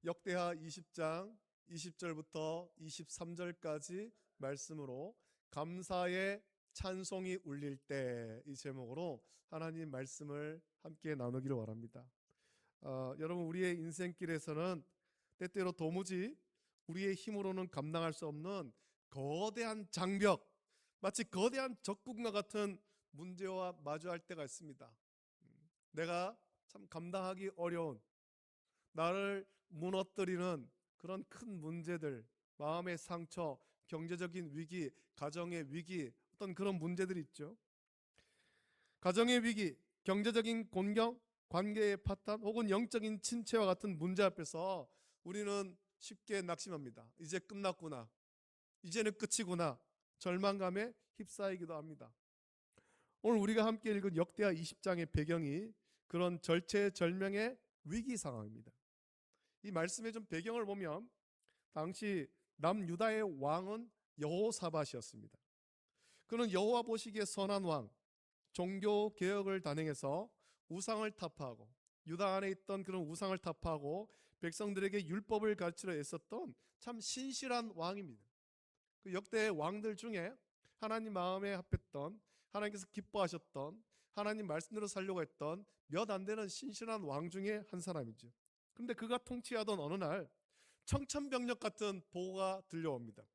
역대하 20장 20절부터 23절까지 말씀으로 감사의 찬송이 울릴 때, 이 제목으로 하나님 말씀을 함께 나누기를 원합니다. 여러분, 우리의 인생길에서는 때때로 도무지 우리의 힘으로는 감당할 수 없는 거대한 장벽, 마치 거대한 적군과 같은 문제와 마주할 때가 있습니다. 내가 참 감당하기 어려운, 나를 무너뜨리는 그런 큰 문제들, 마음의 상처, 경제적인 위기, 가정의 위기, 어떤 그런 문제들이 있죠. 가정의 위기, 경제적인 곤경, 관계의 파탄, 혹은 영적인 침체와 같은 문제 앞에서 우리는 쉽게 낙심합니다. 이제 끝났구나, 이제는 끝이구나, 절망감에 휩싸이기도 합니다. 오늘 우리가 함께 읽은 역대하 20장의 배경이 그런 절체절명의 위기 상황입니다. 이 말씀의 좀 배경을 보면, 당시 남유다의 왕은 여호사밧이었습니다. 그는 여호와 보시기에 선한 왕, 종교 개혁을 단행해서 우상을 타파하고, 유다 안에 있던 그런 우상을 타파하고 백성들에게 율법을 가르치려 애썼던 참 신실한 왕입니다. 그 역대 왕들 중에 하나님 마음에 합했던, 하나님께서 기뻐하셨던, 하나님 말씀대로 살려고 했던 몇 안 되는 신실한 왕 중에 한 사람이죠. 그런데 그가 통치하던 어느 날 청천벽력 같은 보고가 들려옵니다.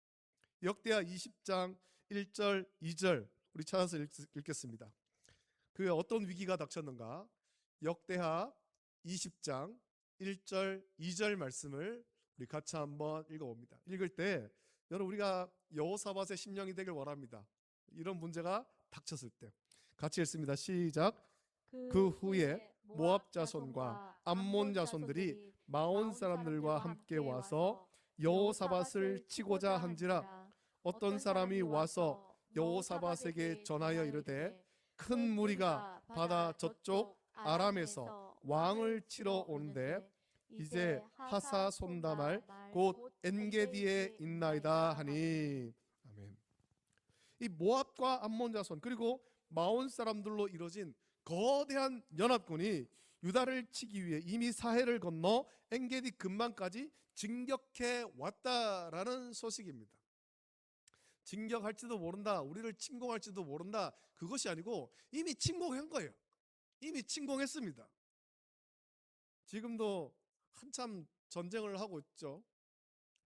역대하 20장 1절 2절 우리 찾아서 읽겠습니다. 그 어떤 위기가 닥쳤는가? 역대하 20장 1절 2절 말씀을 우리 같이 한번 읽어봅니다. 읽을 때 여러분, 우리가 여호사밧의 심령이 되길 원합니다. 이런 문제가 닥쳤을 때 같이 읽습니다. 시작. 그 후에 모압 자손과 암몬 자손들이 마온 사람들과 함께 와서 여호사밧을 치고자 한지라. 어떤 사람이 와서 여호사밧에게 전하여 이르되, 큰 무리가 바다 저쪽 아람에서 왕을 치러 오는데 이제 하사 손다말 곧 엔게디에 있나이다 하니. 아멘. 이 모압과 암몬 자손 그리고 마온 사람들로 이루어진 거대한 연합군이 유다를 치기 위해 이미 사해를 건너 엔게디 근방까지 진격해 왔다라는 소식입니다. 진격할지도 모른다, 우리를 침공할지도 모른다, 그것이 아니고 이미 침공한 거예요. 이미 침공했습니다. 지금도 한참 전쟁을 하고 있죠.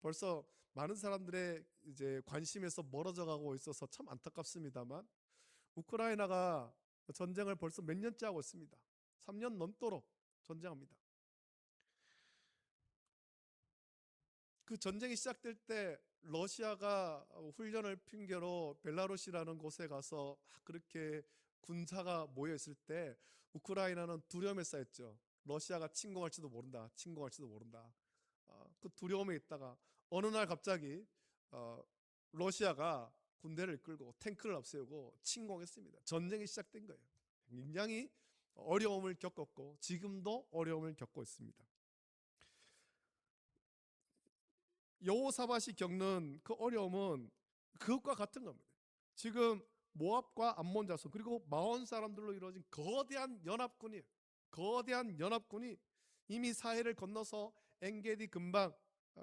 벌써 많은 사람들의 이제 관심에서 멀어져 가고 있어서 참 안타깝습니다만, 우크라이나가 전쟁을 벌써 몇 년째 하고 있습니다. 3년 넘도록 전쟁합니다. 그 전쟁이 시작될 때 러시아가 훈련을 핑계로 벨라루시라는 곳에 가서 그렇게 군사가 모여 있을 때 우크라이나는 두려움에 쌓였죠. 러시아가 침공할지도 모른다, 침공할지도 모른다. 그 두려움에 있다가 어느 날 갑자기 러시아가 군대를 끌고 탱크를 앞세우고 침공했습니다. 전쟁이 시작된 거예요. 굉장히 어려움을 겪었고 지금도 어려움을 겪고 있습니다. 여호사밧이 겪는 그 어려움은 그것과 같은 겁니다. 지금 모압과 암몬 자손 그리고 마온 사람들로 이루어진 거대한 연합군이에요. 거대한 연합군이 이미 사해를 건너서 엔게디 근방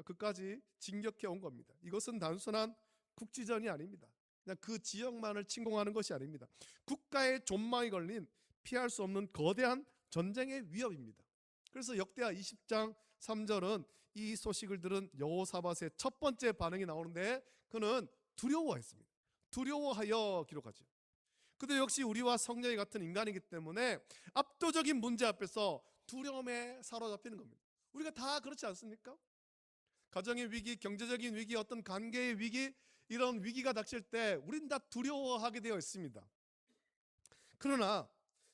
그까지 진격해 온 겁니다. 이것은 단순한 국지전이 아닙니다. 그냥 그 지역만을 침공하는 것이 아닙니다. 국가의 존망이 걸린 피할 수 없는 거대한 전쟁의 위협입니다. 그래서 역대하 20장 3절은 이 소식을 들은 여호사밧의 첫 번째 반응이 나오는데, 그는 두려워했습니다. 두려워하여 기록하죠. 그도 역시 우리와 성령이 같은 인간이기 때문에 압도적인 문제 앞에서 두려움에 사로잡히는 겁니다. 우리가 다 그렇지 않습니까? 가정의 위기, 경제적인 위기, 어떤 관계의 위기, 이런 위기가 닥칠 때 우린 다 두려워하게 되어 있습니다. 그러나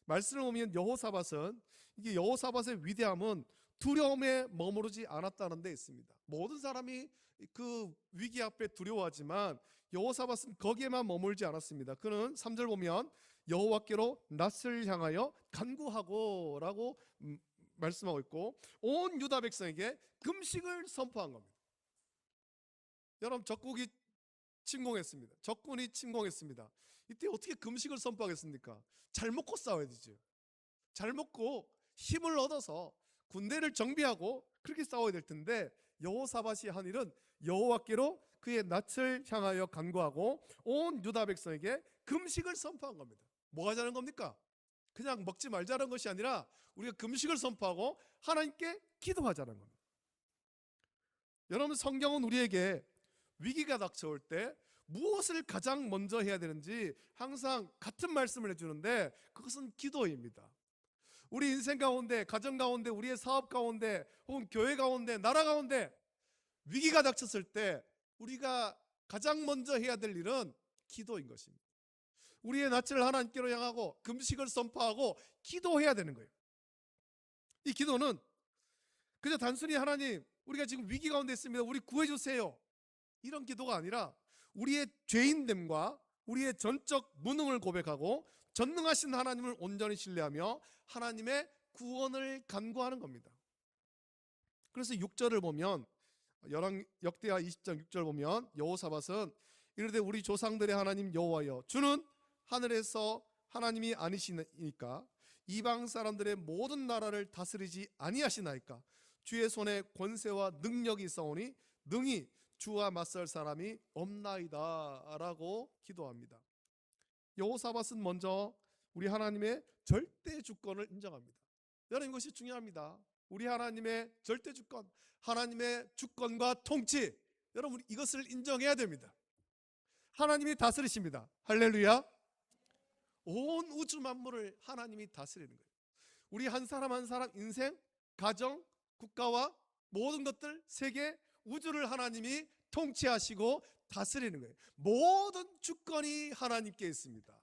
말씀을 보면 여호사밧은, 이게 여호사밧의 위대함은 두려움에 머무르지 않았다는 데 있습니다. 모든 사람이 그 위기 앞에 두려워하지만 여호사밧은 거기에만 머물지 않았습니다. 그는 3절 보면 여호와께로 낯을 향하여 간구하고 라고 말씀하고 있고, 온 유다 백성에게 금식을 선포한 겁니다. 여러분, 적국이 침공했습니다. 적군이 침공했습니다. 이때 어떻게 금식을 선포하겠습니까? 잘 먹고 싸워야 되죠. 잘 먹고 힘을 얻어서 군대를 정비하고 그렇게 싸워야 될 텐데 여호사밧이 한 일은 여호와께로 그의 낯을 향하여 간구하고 온 유다 백성에게 금식을 선포한 겁니다. 뭐 하자는 겁니까? 그냥 먹지 말자는 것이 아니라 우리가 금식을 선포하고 하나님께 기도하자는 겁니다. 여러분, 성경은 우리에게 위기가 닥쳐올 때 무엇을 가장 먼저 해야 되는지 항상 같은 말씀을 해주는데 그것은 기도입니다. 우리 인생 가운데, 가정 가운데, 우리의 사업 가운데, 혹은 교회 가운데, 나라 가운데 위기가 닥쳤을 때 우리가 가장 먼저 해야 될 일은 기도인 것입니다. 우리의 낯을 하나님께로 향하고 금식을 선포하고 기도해야 되는 거예요. 이 기도는 그저 단순히 하나님, 우리가 지금 위기 가운데 있습니다, 우리 구해주세요, 이런 기도가 아니라 우리의 죄인됨과 우리의 전적 무능을 고백하고 전능하신 하나님을 온전히 신뢰하며 하나님의 구원을 간구하는 겁니다. 그래서 6절을 보면, 역대하 20장 6절 보면 여호사밧은 이르되 우리 조상들의 하나님 여호와여, 주는 하늘에서 하나님이 아니시니까 이방 사람들의 모든 나라를 다스리지 아니하시나이까. 주의 손에 권세와 능력이 있사오니 능히 주와 맞설 사람이 없나이다 라고 기도합니다. 여호사밧은 먼저 우리 하나님의 절대 주권을 인정합니다. 여러분, 이것이 중요합니다. 우리 하나님의 절대 주권, 하나님의 주권과 통치, 여러분 이것을 인정해야 됩니다. 하나님이 다스리십니다. 할렐루야. 온 우주 만물을 하나님이 다스리는 거예요. 우리 한 사람 한 사람 인생, 가정, 국가와 모든 것들, 세계, 우주를 하나님이 통치하시고 다스리는 거예요. 모든 주권이 하나님께 있습니다.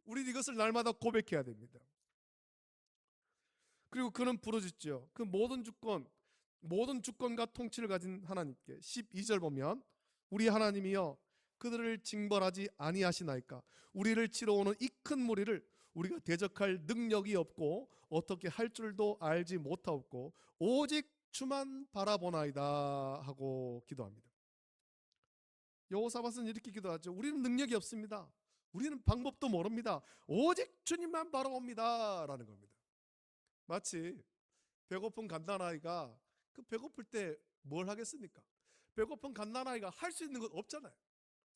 우리는 이것을 날마다 고백해야 됩니다. 그리고 그는 부르짖죠. 그 모든 주권과 통치를 가진 하나님께. 12절 보면 우리 하나님이여 그들을 징벌하지 아니하시나이까. 우리를 치러 오는 이 큰 무리를 우리가 대적할 능력이 없고 어떻게 할 줄도 알지 못하옵고 오직 주만 바라보나이다 하고 기도합니다. 여호사밧은 이렇게 기도하죠. 우리는 능력이 없습니다. 우리는 방법도 모릅니다. 오직 주님만 바라봅니다 라는 겁니다. 마치 배고픈 갓난아이가 그 배고플 때 뭘 하겠습니까? 배고픈 갓난아이가 할 수 있는 건 없잖아요.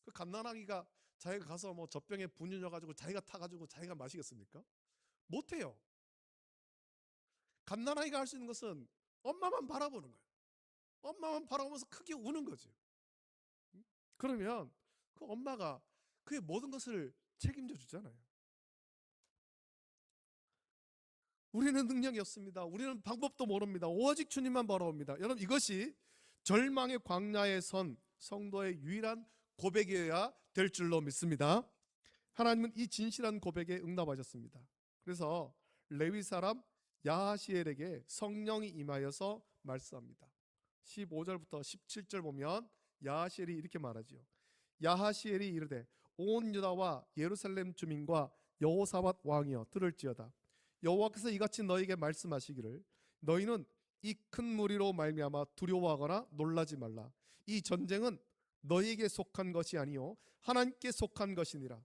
그 갓난아기가 자기가 가서 뭐 젖병에 분유 넣어가지고 자기가 타가지고 자기가 마시겠습니까? 못해요. 갓난아기가 할 수 있는 것은 엄마만 바라보는 거예요. 엄마만 바라보면서 크게 우는 거죠. 그러면 그 엄마가 그의 모든 것을 책임져 주잖아요. 우리는 능력이 없습니다. 우리는 방법도 모릅니다. 오직 주님만 바라봅니다. 여러분, 이것이 절망의 광야에 선 성도의 유일한 고백이어야 될 줄로 믿습니다. 하나님은 이 진실한 고백에 응답하셨습니다. 그래서 레위 사람 야하시엘에게 성령이 임하여서 말씀합니다. 15절부터 17절 보면 야하시엘이 이렇게 말하지요. 야하시엘이 이르되 온 유다와 예루살렘 주민과 여호사밧 왕이여 들을지어다. 여호와께서 이같이 너희에게 말씀하시기를 너희는 이 큰 무리로 말미암아 두려워하거나 놀라지 말라. 이 전쟁은 너희에게 속한 것이 아니요 하나님께 속한 것이니라.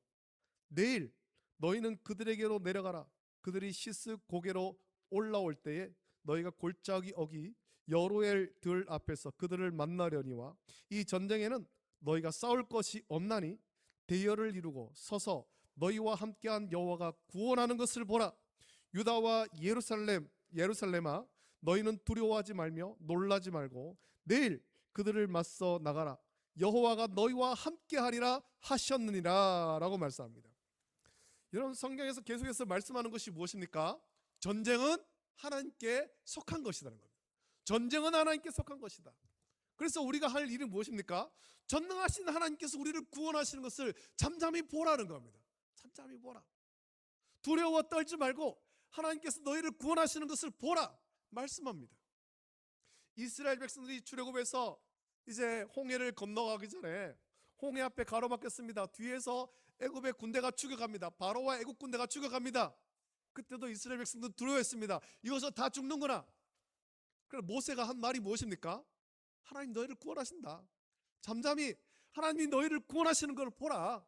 내일 너희는 그들에게로 내려가라. 그들이 시스 고개로 올라올 때에 너희가 골짜기 어기 여로엘 들 앞에서 그들을 만나려니와 이 전쟁에는 너희가 싸울 것이 없나니 대열을 이루고 서서 너희와 함께한 여호와가 구원하는 것을 보라. 유다와 예루살렘아 너희는 두려워하지 말며 놀라지 말고 내일 그들을 맞서 나가라. 여호와가 너희와 함께하리라 하셨느니라 라고 말씀합니다. 여러분, 성경에서 계속해서 말씀하는 것이 무엇입니까? 전쟁은 하나님께 속한 것이라는 겁니다. 전쟁은 하나님께 속한 것이다. 그래서 우리가 할 일은 무엇입니까? 전능하신 하나님께서 우리를 구원하시는 것을 잠잠히 보라는 겁니다. 잠잠히 보라. 두려워 떨지 말고 하나님께서 너희를 구원하시는 것을 보라 말씀합니다. 이스라엘 백성들이 출애굽에서 이제 홍해를 건너가기 전에 홍해 앞에 가로막혔습니다. 뒤에서 애굽의 군대가 추격합니다. 바로와 애굽 군대가 추격합니다. 그때도 이스라엘 백성들 두려워했습니다. 이것은 다 죽는구나. 그래서 모세가 한 말이 무엇입니까? 하나님 너희를 구원하신다. 잠잠히 하나님이 너희를 구원하시는 걸 보라.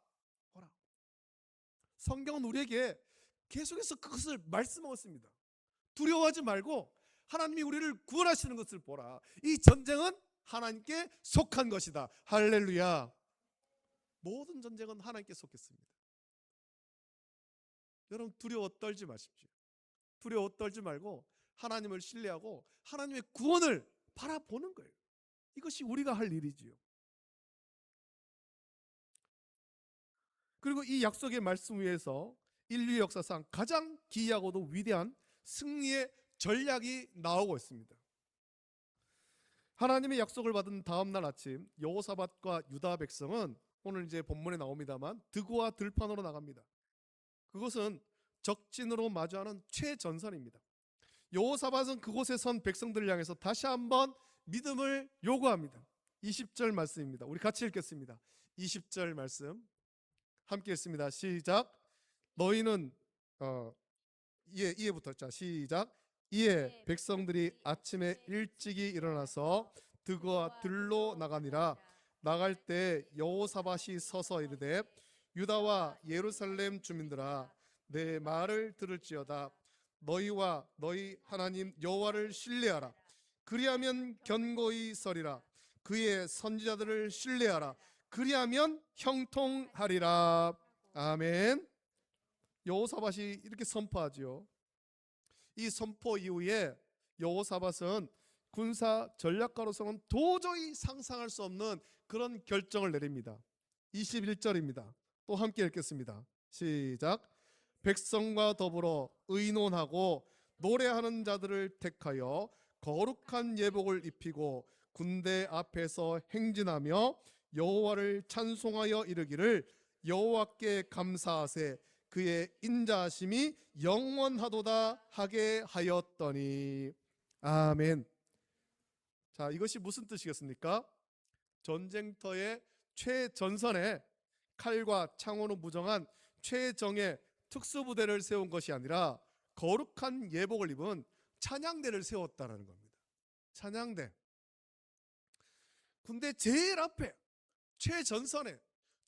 성경은 우리에게 계속해서 그것을 말씀하고 있습니다. 두려워하지 말고 하나님이 우리를 구원하시는 것을 보라. 이 전쟁은 하나님께 속한 것이다. 할렐루야. 모든 전쟁은 하나님께 속했습니다. 여러분 두려워 떨지 마십시오. 두려워 떨지 말고 하나님을 신뢰하고 하나님의 구원을 바라보는 거예요. 이것이 우리가 할 일이지요. 그리고 이 약속의 말씀 위에서 인류 역사상 가장 기이하고도 위대한 승리의 전략이 나오고 있습니다. 하나님의 약속을 받은 다음 날 아침 여호사밧과 유다 백성은 오늘 이제 본문에 나옵니다만 드고와 들판으로 나갑니다. 그것은 적진으로 마주하는 최전선입니다. 여호사밧은 그곳에 선 백성들을 향해서 다시 한번 믿음을 요구합니다. 20절 말씀입니다. 우리 같이 읽겠습니다. 20절 말씀 함께 읽습니다. 시작. 너희는 이해부터 자 시작. 이에 백성들이 아침에 일찍이 일어나서 드고와 들로 나가니라. 나갈 때 여호사밧이 서서 이르되 유다와 예루살렘 주민들아 내 말을 들을지어다. 너희와 너희 하나님 여호와를 신뢰하라. 그리하면 견고히 서리라. 그의 선지자들을 신뢰하라. 그리하면 형통하리라. 아멘. 여호사밧이 이렇게 선포하지요. 이 선포 이후에 여호사밧은 군사 전략가로서는 도저히 상상할 수 없는 그런 결정을 내립니다. 21절입니다. 또 함께 읽겠습니다. 시작. 백성과 더불어 의논하고 노래하는 자들을 택하여 거룩한 예복을 입히고 군대 앞에서 행진하며 여호와를 찬송하여 이르기를 여호와께 감사하세 그의 인자하심이 영원하도다 하게 하였더니. 아멘. 자, 이것이 무슨 뜻이겠습니까? 전쟁터의 최전선에 칼과 창으로 무정한 최정예 특수부대를 세운 것이 아니라 거룩한 예복을 입은 찬양대를 세웠다는 겁니다. 찬양대. 군대 제일 앞에 최전선에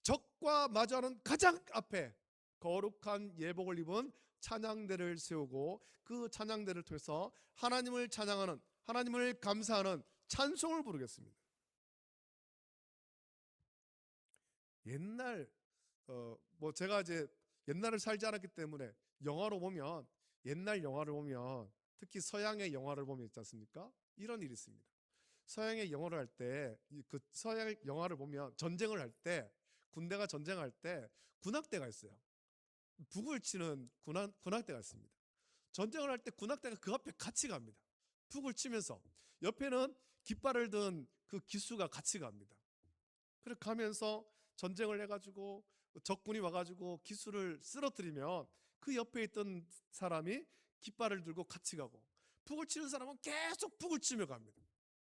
적과 마주하는 가장 앞에 거룩한 예복을 입은 찬양대를 세우고 그 찬양대를 통해서 하나님을 찬양하는, 하나님을 감사하는 찬송을 부르겠습니다. 옛날 제가 이제 옛날을 살지 않았기 때문에 영화로 보면, 옛날 영화를 보면, 특히 서양의 영화를 보면 있지 않습니까? 이런 일이 있습니다. 서양의 영화를 할 때, 그 서양의 영화를 보면 전쟁을 할 때, 군대가 전쟁할 때 군악대가 있어요. 북을 치는 군악대가 있습니다. 전쟁을 할 때 군악대가 그 앞에 같이 갑니다. 북을 치면서 옆에는 깃발을 든 그 기수가 같이 갑니다. 그렇게 가면서 전쟁을 해가지고 적군이 와가지고 기수를 쓰러뜨리면 그 옆에 있던 사람이 깃발을 들고 같이 가고, 북을 치는 사람은 계속 북을 치며 갑니다.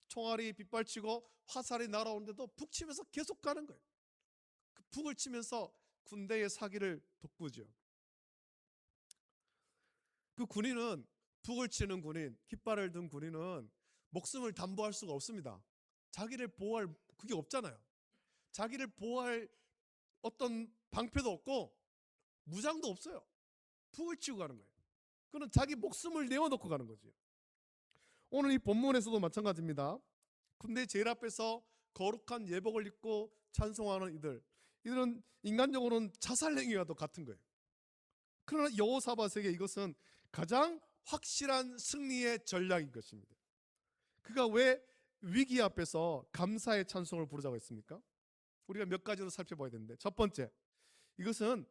총알이 빗발치고 화살이 날아오는데도 북 치면서 계속 가는 거예요. 그 북을 치면서 군대의 사기를 돋구죠. 그 군인은, 북을 치는 군인, 깃발을 든 군인은 목숨을 담보할 수가 없습니다. 자기를 보호할 그게 없잖아요. 자기를 보호할 어떤 방패도 없고 무장도 없어요. 북을 치고 가는 거예요. 그는 자기 목숨을 내어놓고 가는 거죠. 오늘 이 본문에서도 마찬가지입니다. 군대 제일 앞에서 거룩한 예복을 입고 찬송하는 이들은 인간적으로는 자살 행위와도 같은 거예요. 그러나 여호사밧에게 이것은 가장 확실한 승리의 전략인 것입니다. 그가 왜 위기 앞에서 감사의 찬송을 부르자고 했습니까? 우리가 몇 가지로 살펴봐야 되는데, 첫 번째, 이것은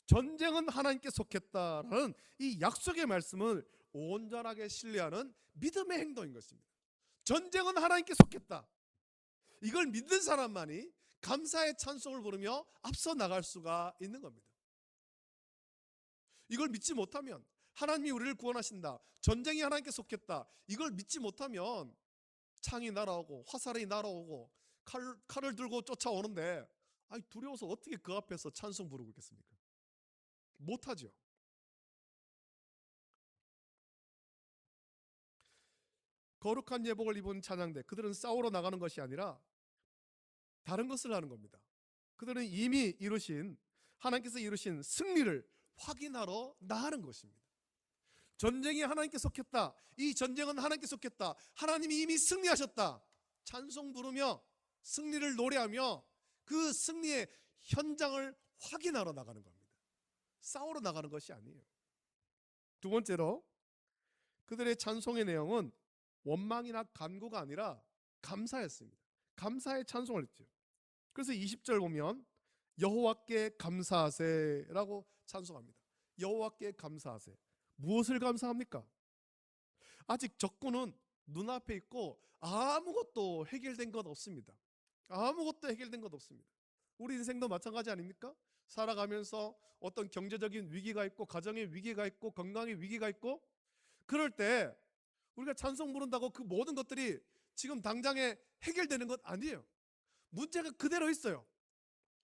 전쟁은 하나님께 속했다라는 이 약속의 말씀을 온전하게 신뢰하는 믿음의 행동인 것입니다. 전쟁은 하나님께 속했다. 이걸 믿는 사람만이 감사의 찬송을 부르며 앞서 나갈 수가 있는 겁니다. 이걸 믿지 못하면, 하나님이 우리를 구원하신다, 전쟁이 하나님께 속했다, 이걸 믿지 못하면 창이 날아오고 화살이 날아오고 칼을 들고 쫓아오는데 두려워서 어떻게 그 앞에서 찬송 부르고 있겠습니까? 못하죠. 거룩한 예복을 입은 찬양대, 그들은 싸우러 나가는 것이 아니라 다른 것을 하는 겁니다. 그들은 이미 하나님께서 이루신 승리를 확인하러 나가는 것입니다. 전쟁이 하나님께 속했다. 이 전쟁은 하나님께 속했다. 하나님이 이미 승리하셨다. 찬송 부르며 승리를 노래하며 그 승리의 현장을 확인하러 나가는 겁니다. 싸우러 나가는 것이 아니에요. 두 번째로 그들의 찬송의 내용은 원망이나 간구가 아니라 감사였습니다. 감사의 찬송을 했죠. 그래서 20절 보면 여호와께 감사하세라고 찬송합니다. 여호와께 감사하세. 무엇을 감사합니까? 아직 적군은 눈앞에 있고 아무것도 해결된 것 없습니다. 아무것도 해결된 것 없습니다. 우리 인생도 마찬가지 아닙니까? 살아가면서 어떤 경제적인 위기가 있고 가정의 위기가 있고 건강의 위기가 있고 그럴 때 우리가 찬송 부른다고 그 모든 것들이 지금 당장에 해결되는 것 아니에요. 문제가 그대로 있어요.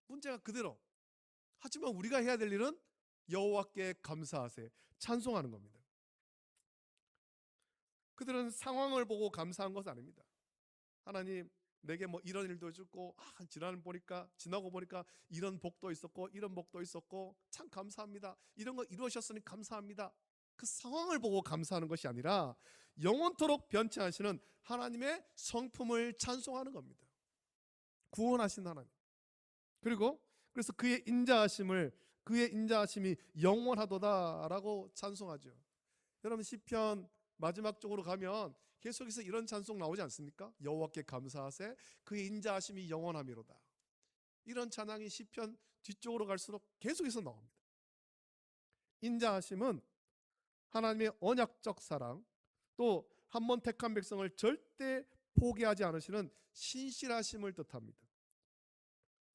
문제가 그대로. 하지만 우리가 해야 될 일은 여호와께 감사하세, 찬송하는 겁니다. 그들은 상황을 보고 감사한 것은 아닙니다. 하나님 내게 뭐 이런 일도 해줬고 지나고 보니까 이런 복도 있었고 이런 복도 있었고 참 감사합니다. 이런 거 이루셨으니 감사합니다. 그 상황을 보고 감사하는 것이 아니라 영원토록 변치 않으시는 하나님의 성품을 찬송하는 겁니다. 구원하신 하나님. 그래서 그의 인자하심이 영원하도다라고 찬송하죠. 여러분 시편 마지막 쪽으로 가면 계속해서 이런 찬송 나오지 않습니까? 여호와께 감사하세 그의 인자하심이 영원하미로다. 이런 찬양이 시편 뒤쪽으로 갈수록 계속해서 나옵니다. 인자하심은 하나님의 언약적 사랑, 또 한 번 택한 백성을 절대 포기하지 않으시는 신실하심을 뜻합니다.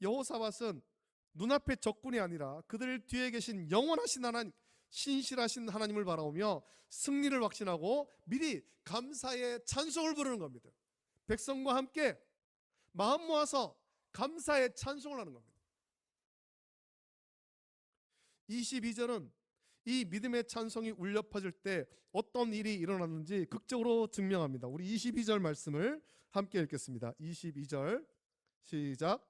여호사밧은 눈앞의 적군이 아니라 그들 뒤에 계신 영원하신 하나님, 신실하신 하나님을 바라보며 승리를 확신하고 미리 감사의 찬송을 부르는 겁니다. 백성과 함께 마음 모아서 감사의 찬송을 하는 겁니다. 22절은 이 믿음의 찬송이 울려 퍼질 때 어떤 일이 일어났는지 극적으로 증명합니다. 우리 22절 말씀을 함께 읽겠습니다. 22절 시작.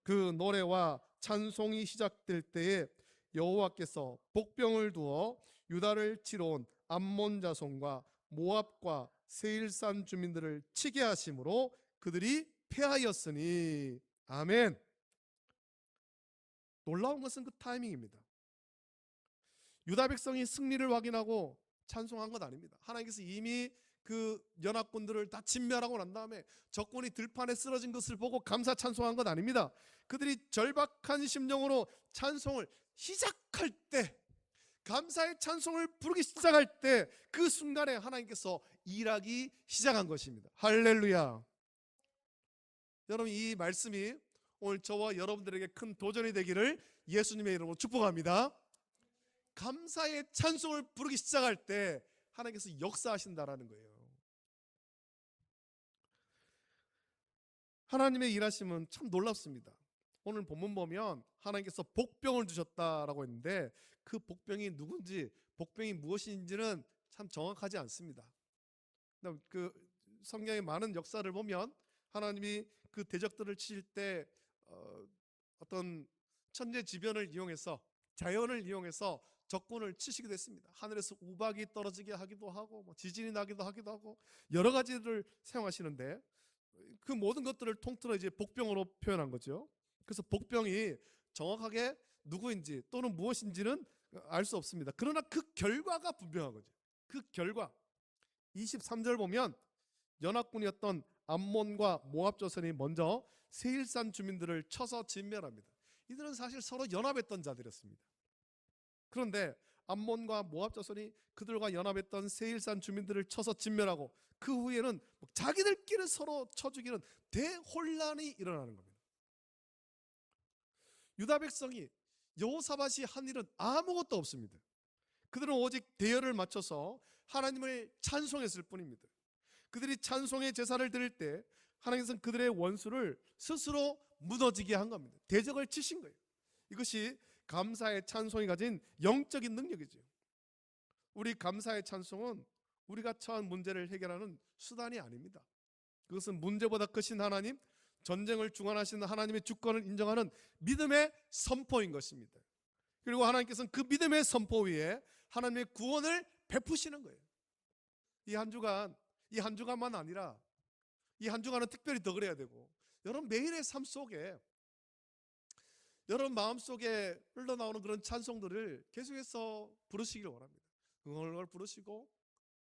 그 노래와 찬송이 시작될 때에 여호와께서 복병을 두어 유다를 치러 온 암몬 자손과 모압과 세일산 주민들을 치게 하심으로 그들이 패하였으니. 아멘. 놀라운 것은 그 타이밍입니다. 유다 백성이 승리를 확인하고 찬송한 것 아닙니다. 하나님께서 이미 그 연합군들을 다 진멸하고 난 다음에 적군이 들판에 쓰러진 것을 보고 감사 찬송한 것 아닙니다. 그들이 절박한 심정으로 찬송을 시작할 때, 감사의 찬송을 부르기 시작할 때 그 순간에 하나님께서 일하기 시작한 것입니다. 할렐루야. 여러분 이 말씀이 오늘 저와 여러분들에게 큰 도전이 되기를 예수님의 이름으로 축복합니다. 감사의 찬송을 부르기 시작할 때 하나님께서 역사하신다라는 거예요. 하나님의 일하심은 참 놀랍습니다. 오늘 본문 보면 하나님께서 복병을 주셨다라고 했는데 그 복병이 누군지, 복병이 무엇인지는 참 정확하지 않습니다. 그 성경의 많은 역사를 보면 하나님이 그 대적들을 치실 때 어떤 천재지변을 이용해서, 자연을 이용해서 적군을 치시기도 했습니다. 하늘에서 우박이 떨어지게 하기도 하고 지진이 나기도 하기도 하고 여러 가지를 사용하시는데 그 모든 것들을 통틀어 이제 복병으로 표현한 거죠. 그래서 복병이 정확하게 누구인지 또는 무엇인지는 알 수 없습니다. 그러나 그 결과가 분명한 거죠. 그 결과 23절 보면 연합군이었던 암몬과 모압 조선이 먼저 세일산 주민들을 쳐서 진멸합니다. 이들은 사실 서로 연합했던 자들이었습니다. 그런데 암몬과 모압 자손이 그들과 연합했던 세일산 주민들을 쳐서 진멸하고 그 후에는 자기들끼리 서로 쳐 죽이는 대혼란이 일어나는 겁니다. 유다 백성이 여호사밧이 한 일은 아무것도 없습니다. 그들은 오직 대열을 맞춰서 하나님을 찬송했을 뿐입니다. 그들이 찬송의 제사를 드릴 때 하나님께서는 그들의 원수를 스스로 무너지게 한 겁니다. 대적을 치신 거예요. 이것이 감사의 찬송이 가진 영적인 능력이죠. 우리 감사의 찬송은 우리가 처한 문제를 해결하는 수단이 아닙니다. 그것은 문제보다 크신 하나님, 전쟁을 주관하시는 하나님의 주권을 인정하는 믿음의 선포인 것입니다. 그리고 하나님께서는 그 믿음의 선포 위에 하나님의 구원을 베푸시는 거예요. 이 한 주간만 아니라 이 한 주간은 특별히 더 그래야 되고, 여러분 매일의 삶 속에 여러분 마음속에 흘러나오는 그런 찬송들을 계속해서 부르시기를 원합니다. 응얼응얼 부르시고,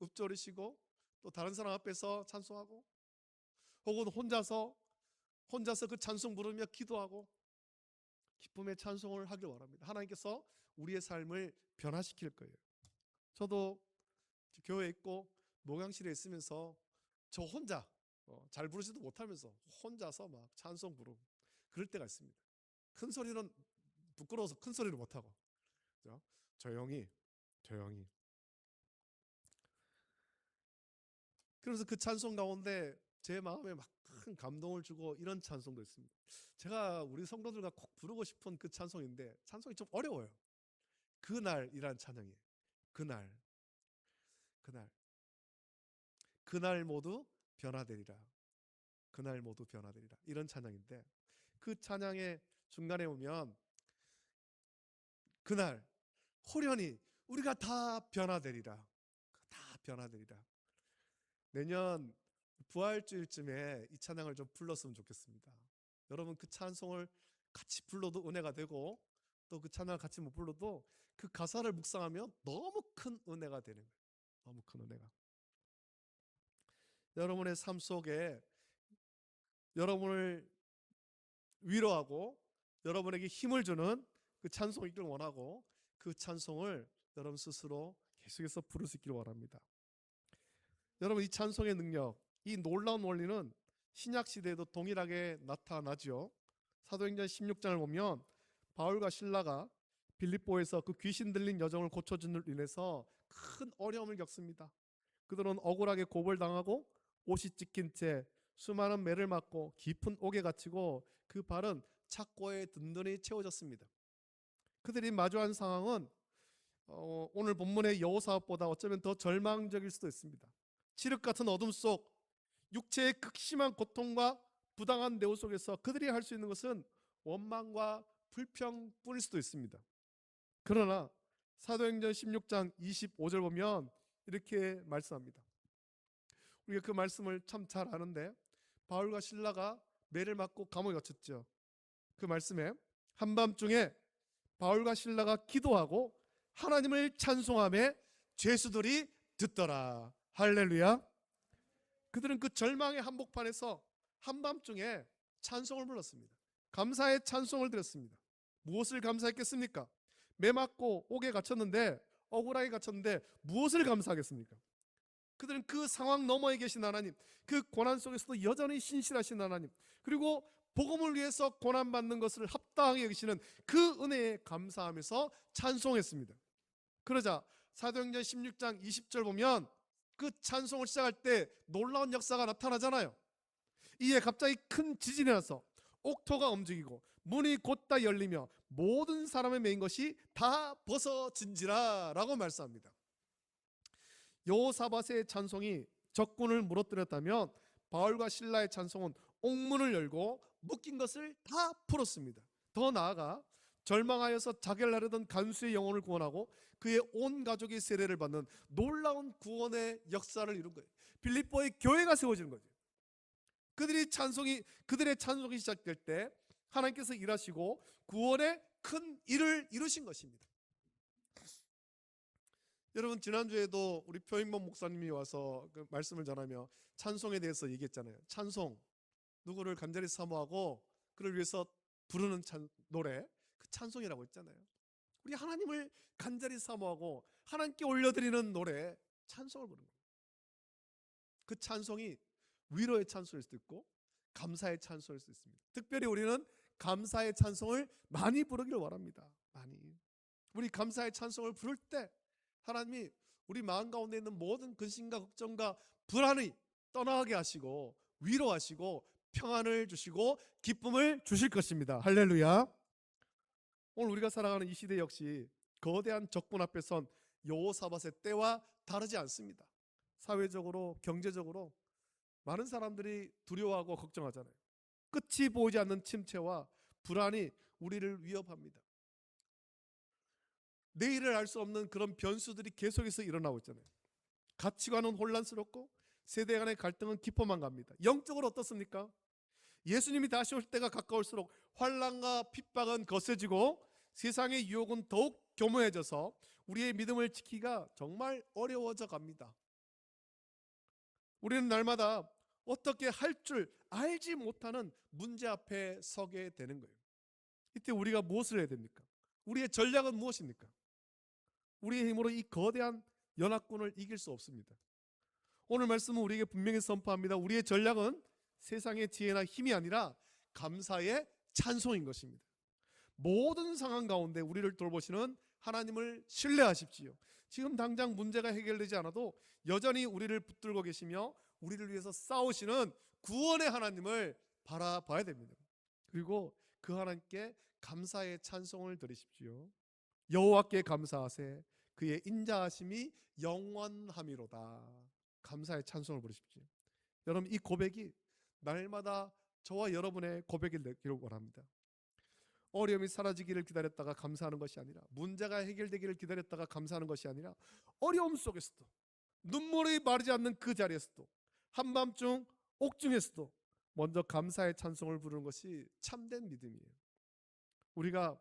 읊조리시고, 또 다른 사람 앞에서 찬송하고, 혹은 혼자서 그 찬송 부르며 기도하고 기쁨의 찬송을 하길 원합니다. 하나님께서 우리의 삶을 변화시킬 거예요. 저도 교회에 있고 목양실에 있으면서 저 혼자 잘 부르지도 못하면서 혼자서 막 찬송 부르고 그럴 때가 있습니다. 큰 소리는 부끄러워서 큰 소리를 못하고, 그죠? 조용히. 그래서 그 찬송 가운데 제 마음에 막 큰 감동을 주고 이런 찬송도 있습니다. 제가 우리 성도들과 꼭 부르고 싶은 그 찬송인데 찬송이 좀 어려워요. 그날이란 찬양이에요. 그날 모두 변화되리라. 그날 모두 변화되리라. 이런 찬양인데, 그 찬양의 중간에 보면 그날 호련히 우리가 다 변화되리라. 다 변화되리라. 내년 부활주일쯤에 이 찬양을 좀 불렀으면 좋겠습니다. 여러분 그 찬송을 같이 불러도 은혜가 되고, 또 그 찬양을 같이 못 불러도 그 가사를 묵상하면 너무 큰 은혜가 되는 거예요. 너무 큰 은혜가. 여러분의 삶 속에 여러분을 위로하고 여러분에게 힘을 주는 그 찬송이 있기를 원하고, 그 찬송을 여러분 스스로 계속해서 부를 수 있기를 원합니다. 여러분 이 찬송의 능력, 이 놀라운 원리는 신약 시대에도 동일하게 나타나죠. 사도행전 16장을 보면 바울과 실라가 빌립보에서 그 귀신 들린 여정을 고쳐줌으로 인해서 큰 어려움을 겪습니다. 그들은 억울하게 고벌당하고 옷이 찢긴 채 수많은 매를 맞고 깊은 옥에 갇히고 그 발은 착고에 든든히 채워졌습니다. 그들이 마주한 상황은 오늘 본문의 여호사밧보다 어쩌면 더 절망적일 수도 있습니다. 칠흑 같은 어둠 속 육체의 극심한 고통과 부당한 대우 속에서 그들이 할 수 있는 것은 원망과 불평뿐일 수도 있습니다. 그러나 사도행전 16장 25절 보면 이렇게 말씀합니다. 우리가 그 말씀을 참 잘 아는데, 바울과 실라가 매를 맞고 감옥에 갇혔죠. 그 말씀에 한밤중에 바울과 실라가 기도하고 하나님을 찬송하며 죄수들이 듣더라. 할렐루야. 그들은 그 절망의 한복판에서 한밤중에 찬송을 불렀습니다. 감사의 찬송을 드렸습니다. 무엇을 감사했겠습니까? 매 맞고 옥에 갇혔는데, 억울하게 갇혔는데 무엇을 감사하겠습니까? 그들은 그 상황 너머에 계신 하나님, 그 고난 속에서도 여전히 신실하신 하나님, 그리고 복음을 위해서 고난받는 것을 합당하게 여기시는 그 은혜에 감사하면서 찬송했습니다. 그러자 사도행전 16장 20절 보면 그 찬송을 시작할 때 놀라운 역사가 나타나잖아요. 이에 갑자기 큰 지진이 나서 옥토가 움직이고 문이 곧다 열리며 모든 사람의 매인 것이 다 벗어진지라 라고 말씀합니다. 여호사밧의 찬송이 적군을 무너뜨렸다면 바울과 실라의 찬송은 옥문을 열고 묶인 것을 다 풀었습니다. 더 나아가 절망하여서 자결하려던 간수의 영혼을 구원하고 그의 온 가족이 세례를 받는 놀라운 구원의 역사를 이룬 거예요. 빌립보의 교회가 세워지는 거죠. 그들의 찬송이 시작될 때 하나님께서 일하시고 구원의 큰 일을 이루신 것입니다. 여러분 지난주에도 우리 표인범 목사님이 와서 그 말씀을 전하며 찬송에 대해서 얘기했잖아요. 찬송, 누구를 간절히 사모하고 그를 위해서 부르는 노래, 그 찬송이라고 했잖아요. 우리 하나님을 간절히 사모하고 하나님께 올려드리는 노래, 찬송을 부르는 거예요. 그 찬송이 위로의 찬송일 수도 있고 감사의 찬송일 수도 있습니다. 특별히 우리는 감사의 찬송을 많이 부르기를 원합니다. 많이. 우리 감사의 찬송을 부를 때 하나님이 우리 마음 가운데 있는 모든 근심과 걱정과 불안이 떠나게 하시고 위로하시고 평안을 주시고 기쁨을 주실 것입니다. 할렐루야. 오늘 우리가 살아가는 이 시대 역시 거대한 적군 앞에 선 여호사밧의 때와 다르지 않습니다. 사회적으로 경제적으로 많은 사람들이 두려워하고 걱정하잖아요. 끝이 보이지 않는 침체와 불안이 우리를 위협합니다. 내일을 알 수 없는 그런 변수들이 계속해서 일어나고 있잖아요. 가치관은 혼란스럽고 세대 간의 갈등은 깊어만 갑니다. 영적으로 어떻습니까? 예수님이 다시 올 때가 가까울수록 환난과 핍박은 거세지고 세상의 유혹은 더욱 교묘해져서 우리의 믿음을 지키기가 정말 어려워져 갑니다. 우리는 날마다 어떻게 할 줄 알지 못하는 문제 앞에 서게 되는 거예요. 이때 우리가 무엇을 해야 됩니까? 우리의 전략은 무엇입니까? 우리의 힘으로 이 거대한 연합군을 이길 수 없습니다. 오늘 말씀은 우리에게 분명히 선포합니다. 우리의 전략은 세상의 지혜나 힘이 아니라 감사의 찬송인 것입니다. 모든 상황 가운데 우리를 돌보시는 하나님을 신뢰하십시오. 지금 당장 문제가 해결되지 않아도 여전히 우리를 붙들고 계시며 우리를 위해서 싸우시는 구원의 하나님을 바라봐야 됩니다. 그리고 그 하나님께 감사의 찬송을 드리십시오. 여호와께 감사하세 그의 인자하심이 영원함이로다. 감사의 찬송을 부르십시오. 여러분, 이 고백이 날마다 저와 여러분의 고백이 되기를 원합니다. 어려움이 사라지기를 기다렸다가 감사하는 것이 아니라, 문제가 해결되기를 기다렸다가 감사하는 것이 아니라, 어려움 속에서도, 눈물이 마르지 않는 그 자리에서도, 한밤중 옥중에서도 먼저 감사의 찬송을 부르는 것이 참된 믿음이에요. 우리가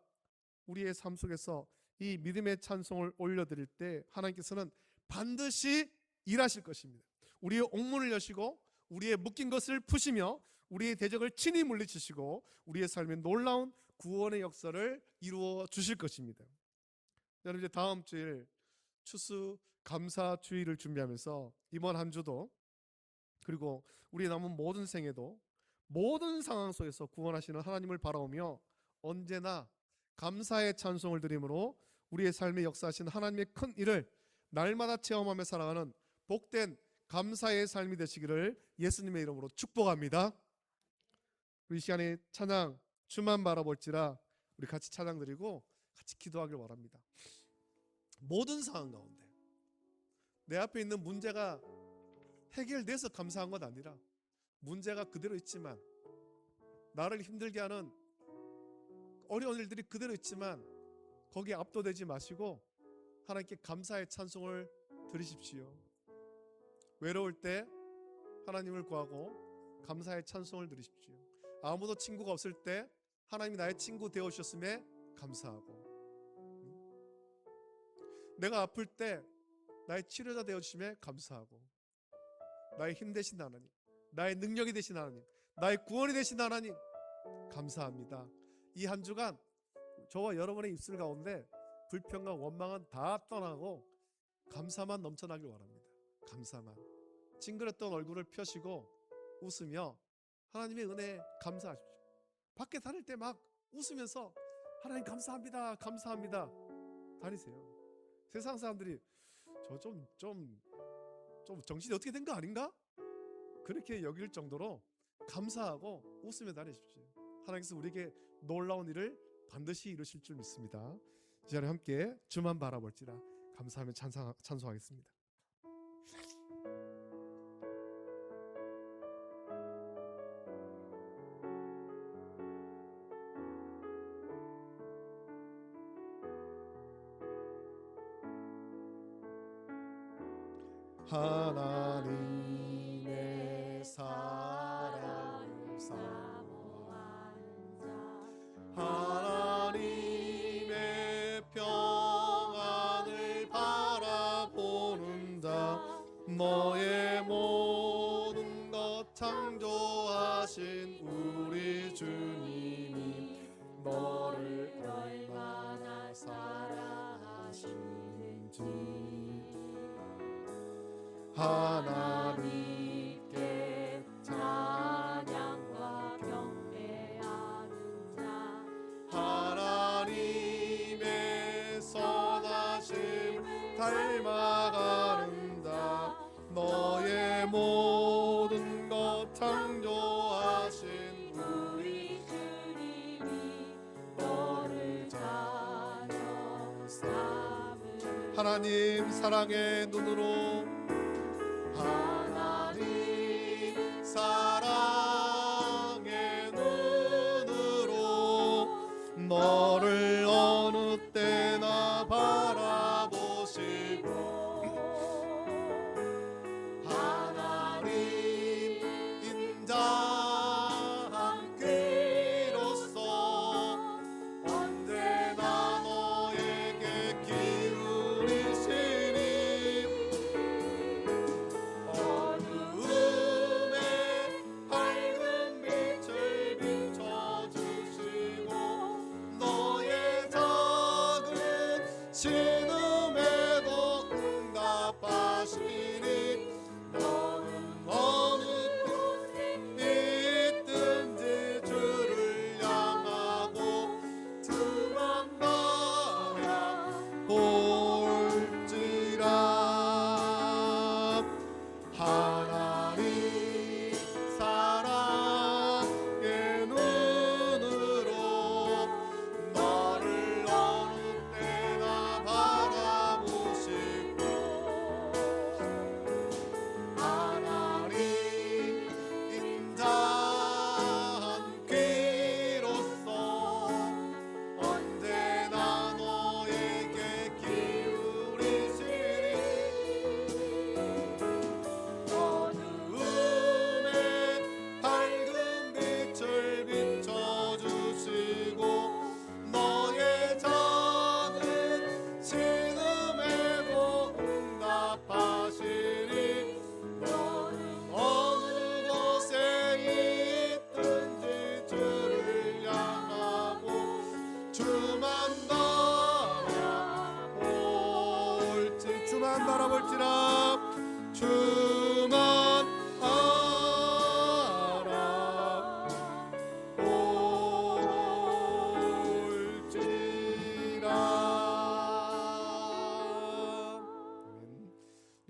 우리의 삶 속에서 이 믿음의 찬송을 올려드릴 때 하나님께서는 반드시 일하실 것입니다. 우리의 옥문을 여시고 우리의 묶인 것을 푸시며 우리의 대적을 친히 물리치시고 우리의 삶에 놀라운 구원의 역사를 이루어 주실 것입니다. 여러분, 이제 다음 주일 추수 감사 주일을 준비하면서 이번 한 주도, 그리고 우리 남은 모든 생에도 모든 상황 속에서 구원하시는 하나님을 바라오며 언제나 감사의 찬송을 드림으로 우리의 삶에 역사하신 하나님의 큰 일을 날마다 체험하며 살아가는 복된 감사의 삶이 되시기를 예수님의 이름으로 축복합니다. 우리 시간에 찬양 주만 바라볼지라 우리 같이 찬양 드리고 같이 기도하길 바랍니다. 모든 상황 가운데 내 앞에 있는 문제가 해결돼서 감사한 것 아니라, 문제가 그대로 있지만, 나를 힘들게 하는 어려운 일들이 그대로 있지만 거기에 압도되지 마시고 하나님께 감사의 찬송을 드리십시오. 외로울 때 하나님을 구하고 감사의 찬송을 드리십시오. 아무도 친구가 없을 때 하나님이 나의 친구 되어주셨음에 감사하고, 내가 아플 때 나의 치료자 되어주심에 감사하고, 나의 힘 되신 하나님, 나의 능력이 되신 하나님, 나의 구원이 되신 하나님 감사합니다. 이 한 주간 저와 여러분의 입술 가운데 불평과 원망은 다 떠나고 감사만 넘쳐나길 원합니다. 감사만. 찡그렸던 얼굴을 펴시고 웃으며 하나님의 은혜에 감사하십시오. 밖에 다닐 때 막 웃으면서 하나님 감사합니다, 감사합니다 다니세요. 세상 사람들이 저 좀 정신이 어떻게 된 거 아닌가? 그렇게 여길 정도로 감사하고 웃으며 다니십시오. 하나님께서 우리에게 놀라운 일을 반드시 이루실 줄 믿습니다. 이 자리에 함께 주만 바라볼지라 감사하며 찬송하겠습니다. 하나님의 사랑을 사모하는 자, 하나님의 평안을 바라보는 자, 너의 모든 것 창조하신 우리 주님이 너를 얼마나 사랑하시는지 하나님께 찬양과 경배하는 자, 하나님의 선하심을 닮아가는 자, 너의 모든 것 창조하신 우리 주님이 너를 자녀 삼을 하나님 사랑의 눈으로, 하나님 사랑의 눈으로 너를 어느 때나 바라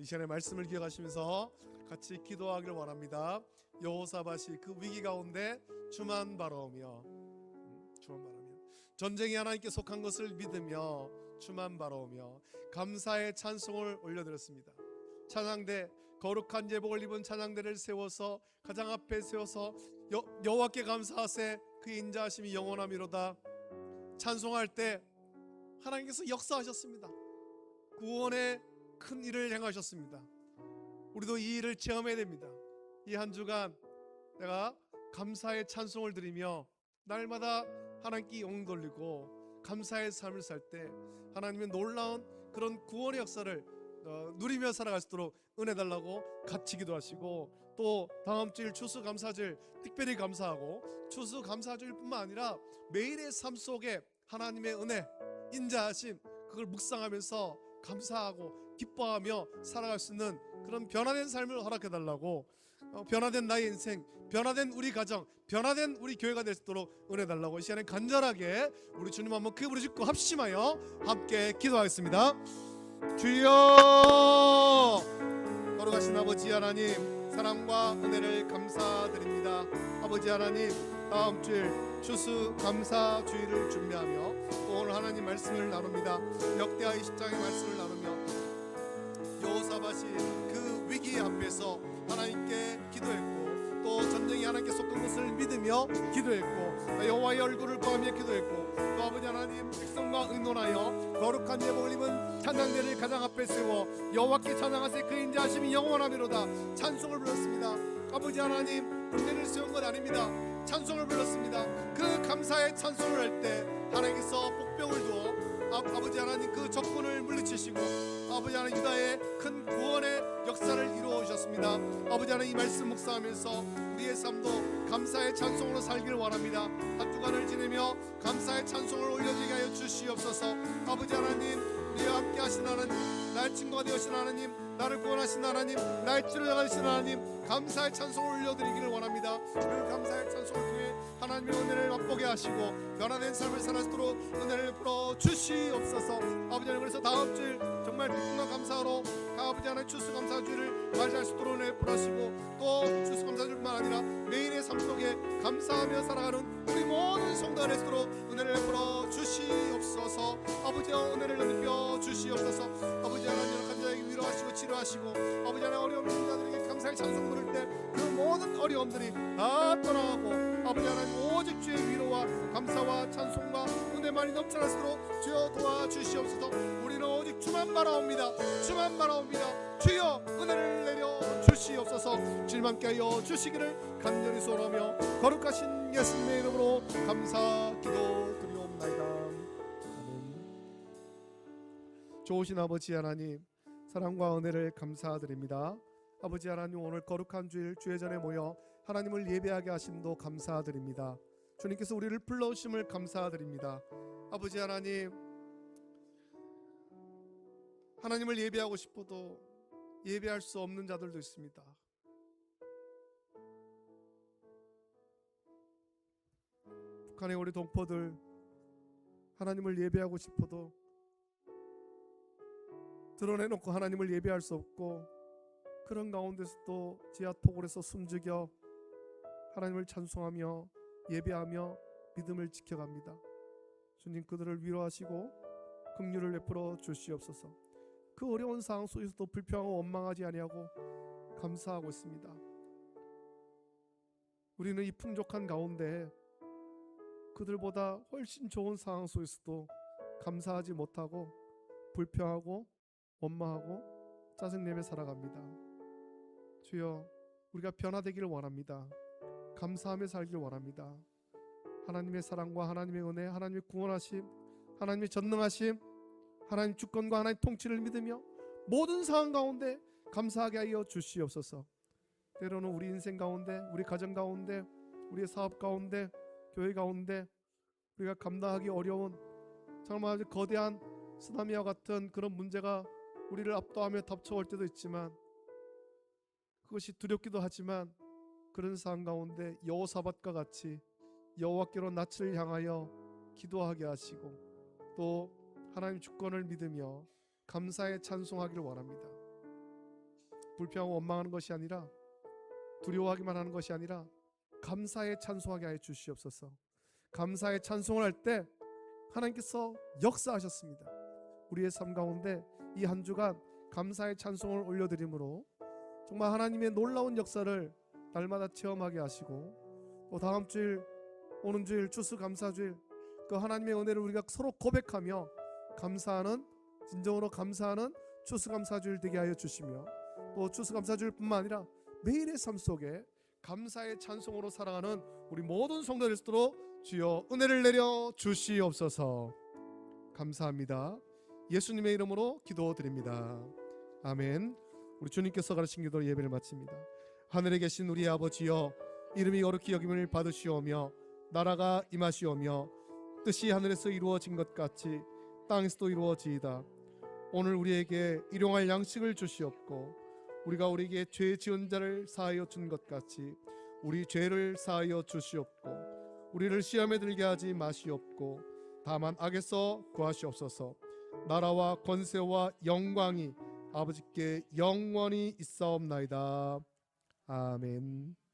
시간에 말씀을 기억하시면서 같이 기도하기를 원합니다. 여호사밧이 그 위기 가운데 주만 바라오며 전쟁이 하나님께 속한 것을 믿으며 주만 바라오며 감사의 찬송을 올려드렸습니다. 찬양대, 거룩한 예복을 입은 찬양대를 세워서 가장 앞에 세워서 여호와께 감사하세 그 인자하심이 영원하미로다 찬송할 때 하나님께서 역사하셨습니다. 구원의 큰 일을 행하셨습니다. 우리도 이 일을 체험해야 됩니다. 이 한 주간 내가 감사의 찬송을 드리며 날마다 하나님께 영광 돌리고 감사의 삶을 살 때 하나님의 놀라운 그런 구원의 역사를 누리며 살아갈 수 있도록 은혜 달라고 같이 기도하시고, 또 다음 주일 추수감사절 특별히 감사하고, 추수감사절뿐만 아니라 매일의 삶 속에 하나님의 은혜, 인자하심 그걸 묵상하면서 감사하고 기뻐하며 살아갈 수 있는 그런 변화된 삶을 허락해 달라고, 변화된 나의 인생, 변화된 우리 가정, 변화된 우리 교회가 될 수 있도록 은혜 달라고 이 시간에 간절하게 우리 주님 한번 크게 부르짖고 합심하여 함께 기도하겠습니다. 주여, 거룩하신 아버지 하나님, 사랑과 은혜를 감사드립니다. 아버지 하나님, 다음 주일 추수감사 주일을 준비하며 또 오늘 하나님 말씀을 나눕니다. 역대하 20장의 말씀을 나누며 여호사밧이 그 위기 앞에서 하나님께 기도했고, 또 전쟁이 하나님께 속한 것을 믿으며 기도했고, 여호와의 얼굴을 보며 기도했고, 또 아버지 하나님 백성과 의논하여 거룩한 예복을 입은 찬양대를 가장 앞에 세워 여호와께 찬양하세 그 인자하심이 영원하미로다 찬송을 불렀습니다. 아버지 하나님, 군대를 세운 것 아닙니다. 찬송을 불렀습니다. 그 감사의 찬송을 할 때 하나님께서 복병을 두어 아버지 하나님 그 적군을 물리치시고 아버지 하나님 유다의 큰 구원의 역사를 이루어 오셨습니다. 아버지 하나님, 이 말씀 묵상하면서 우리의 삶도 감사의 찬송으로 살기를 원합니다. 한 주간을 지내며 감사의 찬송을 올려드리게 하여 주시옵소서. 아버지 하나님, 우리와 함께 하신 하나님, 나의 친구가 되으신 하나님, 나를 구원하신 하나님, 나의 치료자가 되신 하나님, 감사의 찬송을 올려드리기를 원합니다. 그 감사의 찬송을 통해 하나님의 은혜를 맛보게 하시고 변화된 삶을 살아도록 은혜를 풀어 주시옵소서. 아버지 하나님, 그래서 다음 주일 정말 기쁨과 감사로 아버지 하나님 추수감사주일을 맞이할 수 있도록 은혜를 풀어주시고, 또 추수감사주일뿐만 아니라 매일의 삶 속에 감사하며 살아가는 우리 모든 성도가 될 수 있도록 은혜를 풀어 주시옵소서. 아버지여, 은혜를 느껴 주시옵소서. 아버지 하나님, 간절하게 위로하시고 치료하시고, 아버지 하나님 어려운 자들에게 감사의 찬송 부를 때 그 모든 어려움들이 다 떠나가고 아버지 하나님 오직 주의 위로와 감사와 찬송과 은혜만이 넘쳐나도록 주여 도와주시옵소서. 우리는 오직 주만 바라옵니다. 주만 바라옵니다. 주여, 은혜를 내려 주시옵소서. 주님 함께 하여 주시기를 간절히 소원하며 거룩하신 예수님의 이름으로 감사 기도 드리옵나이다. 아멘. 좋으신 아버지 하나님, 사랑과 은혜를 감사드립니다. 아버지 하나님, 오늘 거룩한 주일 주의 전에 모여 하나님을 예배하게 하심도 감사드립니다. 주님께서 우리를 불러오심을 감사드립니다. 아버지 하나님, 하나님을 예배하고 싶어도 예배할 수 없는 자들도 있습니다. 북한의 우리 동포들, 하나님을 예배하고 싶어도 드러내놓고 하나님을 예배할 수 없고, 그런 가운데서도 지하 토굴에서 숨죽여 하나님을 찬송하며 예배하며 믿음을 지켜갑니다. 주님, 그들을 위로하시고 긍휼을 베풀어 주시옵소서. 그 어려운 상황 속에서도 불평하고 원망하지 아니하고 감사하고 있습니다. 우리는 이 풍족한 가운데 그들보다 훨씬 좋은 상황 속에서도 감사하지 못하고 불평하고 원망하고 짜증내며 살아갑니다. 주여, 우리가 변화되기를 원합니다. 감사하며 살기를 원합니다. 하나님의 사랑과 하나님의 은혜, 하나님의 구원하심, 하나님의 전능하심, 하나님 주권과 하나님 통치를 믿으며 모든 상황 가운데 감사하게 하여 주시옵소서. 때로는 우리 인생 가운데, 우리 가정 가운데, 우리의 사업 가운데, 교회 가운데 우리가 감당하기 어려운 정말 아주 거대한 쓰나미와 같은 그런 문제가 우리를 압도하며 덮쳐올 때도 있지만, 그것이 두렵기도 하지만, 그런 상황 가운데 여호사밧과 같이 여호와께로 낯을 향하여 기도하게 하시고, 또 하나님 주권을 믿으며 감사에 찬송하기를 원합니다. 불평하고 원망하는 것이 아니라, 두려워하기만 하는 것이 아니라 감사에 찬송하게 하여 주시옵소서. 감사의 찬송을 할 때 하나님께서 역사하셨습니다. 우리의 삶 가운데 이 한 주간 감사의 찬송을 올려드림으로 정말 하나님의 놀라운 역사를 날마다 체험하게 하시고, 또 다음 주일, 오는 주일 추수감사주일, 그 하나님의 은혜를 우리가 서로 고백하며 감사하는, 진정으로 감사하는 추수감사주일 되게 하여 주시며, 또 추수감사주일뿐만 아니라 매일의 삶 속에 감사의 찬송으로 살아가는 우리 모든 성도들 수 있도록 주여 은혜를 내려 주시옵소서. 감사합니다. 예수님의 이름으로 기도드립니다. 아멘. 우리 주님께서 가르친 기도로 예배를 마칩니다. 하늘에 계신 우리 아버지여, 이름이 거룩히 여김을 받으시오며 나라가 임하시오며 뜻이 하늘에서 이루어진 것 같이 땅에서도 이루어지이다. 오늘 우리에게 일용할 양식을 주시옵고, 우리가 우리에게 죄 지은 자를 사하여 준 것 같이 우리 죄를 사하여 주시옵고, 우리를 시험에 들게 하지 마시옵고 다만 악에서 구하시옵소서. 나라와 권세와 영광이 아버지께 영원히 있사옵나이다. 아멘.